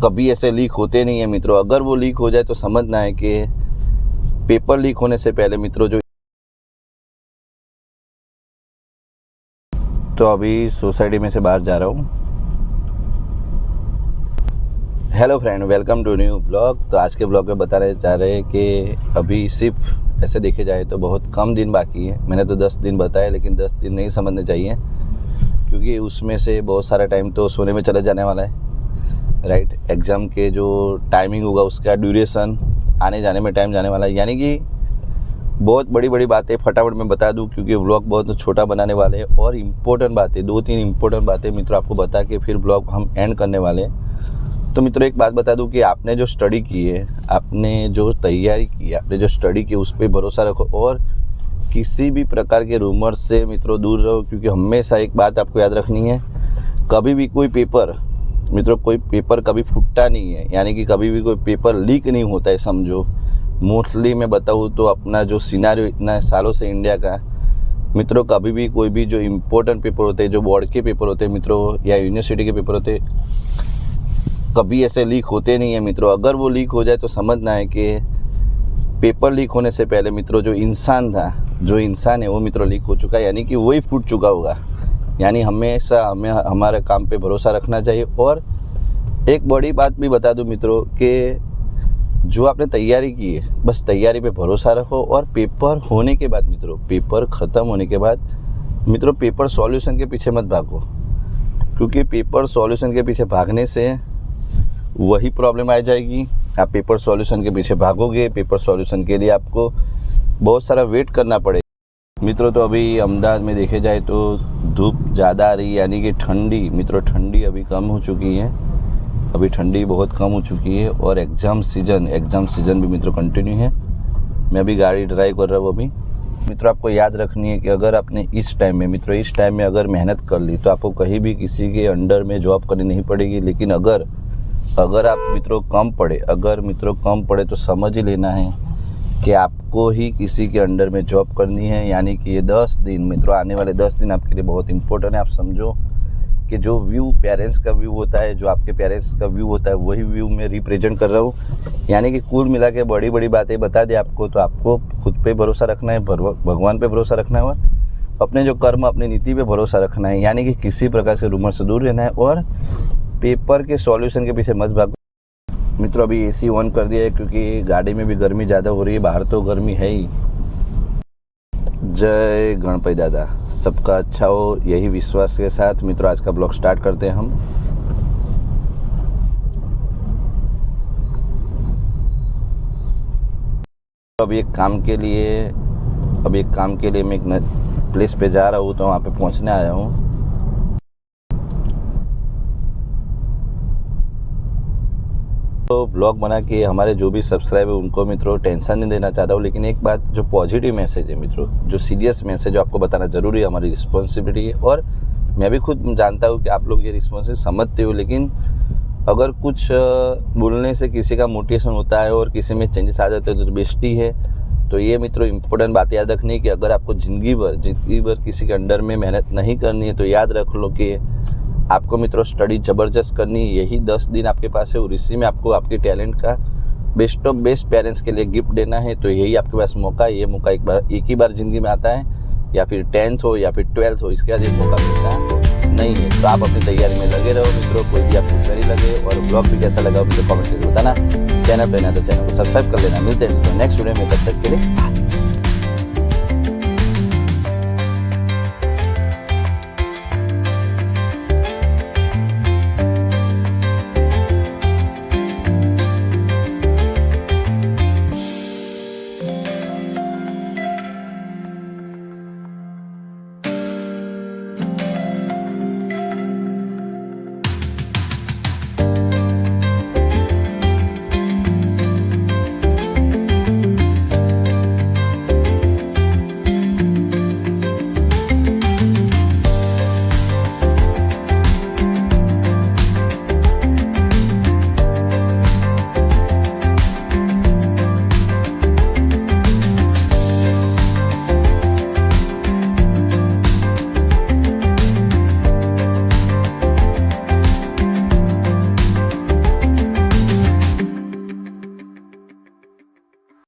कभी ऐसे लीक होते नहीं है मित्रों। अगर वो लीक हो जाए तो समझना है कि पेपर लीक होने से पहले मित्रों जो तो अभी सोसाइटी में से बाहर जा रहा हूँ। Hello friend, welcome to new blog. तो आज के ब्लॉग में बताने जा रहे हैं कि अभी सिर्फ ऐसे देखे जाए तो बहुत कम दिन बाकी है। मैंने तो 10 दिन बताया, लेकिन 10 दिन नहीं समझने चाहिए, क्योंकि उसमें से बहुत सारा टाइम तो सोने में चले जाने वाला है। राइट, एग्ज़ाम के जो टाइमिंग होगा उसका ड्यूरेशन, आने जाने में टाइम जाने वाला है। यानी कि बहुत बड़ी बड़ी बातें फटाफट मैं बता दूं, क्योंकि व्लॉग बहुत छोटा बनाने वाले हैं और इम्पोर्टेंट बातें 2-3 इम्पोर्टेंट बातें मित्रों आपको बता के फिर ब्लॉग हम एंड करने वाले हैं। तो मित्रों एक बात बता दूं कि आपने जो स्टडी की है, आपने जो तैयारी की है, आपने जो स्टडी की, उस पर भरोसा रखो और किसी भी प्रकार के रूमर से मित्रों दूर रहो। क्योंकि हमेशा एक बात आपको याद रखनी है, कभी भी कोई पेपर मित्रों, कोई पेपर कभी फूटता नहीं है। यानी कि कभी भी कोई पेपर लीक नहीं होता है, समझो। मोस्टली मैं बताऊँ तो अपना जो सिनारियो इतना सालों से इंडिया का मित्रों, कभी भी कोई भी जो इम्पोर्टेंट पेपर होते हैं, जो बोर्ड के पेपर होते हैं मित्रों, या यूनिवर्सिटी के पेपर होते हैं, कभी ऐसे लीक होते नहीं है मित्रों। अगर वो लीक हो जाए तो समझना है कि पेपर लीक होने से पहले मित्रों जो इंसान है वो मित्रों लीक हो चुका है, यानी कि वही फूट चुका होगा। यानी हमेशा हमें हमारे काम पे भरोसा रखना चाहिए। और एक बड़ी बात भी बता दूं मित्रों कि जो आपने तैयारी की है, बस तैयारी पे भरोसा रखो। और पेपर होने के बाद मित्रों, पेपर ख़त्म होने के बाद मित्रों, पेपर सॉल्यूशन के पीछे मत भागो, क्योंकि पेपर सॉल्यूशन के पीछे भागने से वही प्रॉब्लम आ जाएगी। आप पेपर सॉल्यूशन के पीछे भागोगे, पेपर सॉल्यूशन के लिए आपको बहुत सारा वेट करना पड़ेगा मित्रों। तो अभी अहमदाबाद में देखे जाए तो धूप ज़्यादा आ रही है, यानी कि ठंडी मित्रों, ठंडी अभी कम हो चुकी है। अभी ठंडी बहुत कम हो चुकी है और एग्ज़ाम सीज़न भी मित्रों कंटिन्यू है। मैं अभी गाड़ी ड्राइव कर रहा हूँ अभी। मित्रों आपको याद रखनी है कि अगर आपने इस टाइम में अगर मेहनत कर ली तो आपको कहीं भी किसी के अंडर में जॉब करनी नहीं पड़ेगी। लेकिन अगर आप मित्रों कम पड़े तो समझ ही लेना है कि आपको ही किसी के अंडर में जॉब करनी है। यानी कि ये 10 दिन मित्रों, आने वाले 10 दिन आपके लिए बहुत इंपॉर्टेंट है। आप समझो कि जो व्यू पेरेंट्स का व्यू होता है, जो आपके पेरेंट्स का व्यू होता है, वही व्यू मैं रिप्रेजेंट कर रहा हूँ। यानी कि कुल मिला के बड़ी बड़ी बातें बता दे आपको, तो आपको खुद पे भरोसा रखना है, भगवान पे भरोसा रखना है और अपने जो कर्म, अपनी नीति पे भरोसा रखना है। यानी कि किसी प्रकार से रूमर से दूर रहना है और पेपर के सॉल्यूशन के पीछे मत भागो मित्रों। अभी एसी ऑन कर दिया है क्योंकि गाड़ी में भी गर्मी ज़्यादा हो रही है, बाहर तो गर्मी है ही। जय गणपति दादा, सबका अच्छा हो, यही विश्वास के साथ मित्रों आज का ब्लॉग स्टार्ट करते हैं हम। अभी एक काम के लिए मैं एक प्लेस पे जा रहा हूँ, तो वहाँ पे पहुँचने आया हूँ। तो ब्लॉग बना के हमारे जो भी सब्सक्राइबर उनको मित्रों टेंशन नहीं देना चाहता हूँ। लेकिन एक बात जो पॉजिटिव मैसेज है मित्रों, जो सीरियस मैसेज आपको बताना ज़रूरी है, हमारी रिस्पॉन्सिबिलिटी है। और मैं भी खुद जानता हूँ कि आप लोग ये रिस्पॉन्सिबिलिटी समझते हो, लेकिन अगर कुछ बोलने से किसी का मोटिवेशन होता है और किसी में चेंजेस आ जाते हैं तो बेस्टी है। तो ये मित्रों इंपॉर्टेंट बात याद रखनी है कि अगर आपको ज़िंदगी भर किसी के अंडर में मेहनत नहीं करनी है तो याद रख लो कि आपको मित्रों स्टडी ज़बरदस्त करनी है। यही 10 दिन आपके पास है और इसी में आपको आपके टैलेंट का बेस्ट ऑफ बेस्ट पेरेंट्स के लिए गिफ्ट देना है। तो यही आपके पास मौका है। ये मौका एक ही बार ज़िंदगी में आता है, या फिर 10th हो या फिर 12th हो, इसके बाद ये मौका मिलता नहीं है। तो आप अपनी तैयारी में लगे रहो मित्रों, कोई भी आपको क्वेरी लगे। और ब्लॉग भी कैसा लगा मुझे कॉमेंट करके बताना। चैनल पे ना तो चैनल को सब्सक्राइब कर लेना। मिलते हैं मित्रों नेक्स्ट वीडियो में, तब तक के लिए।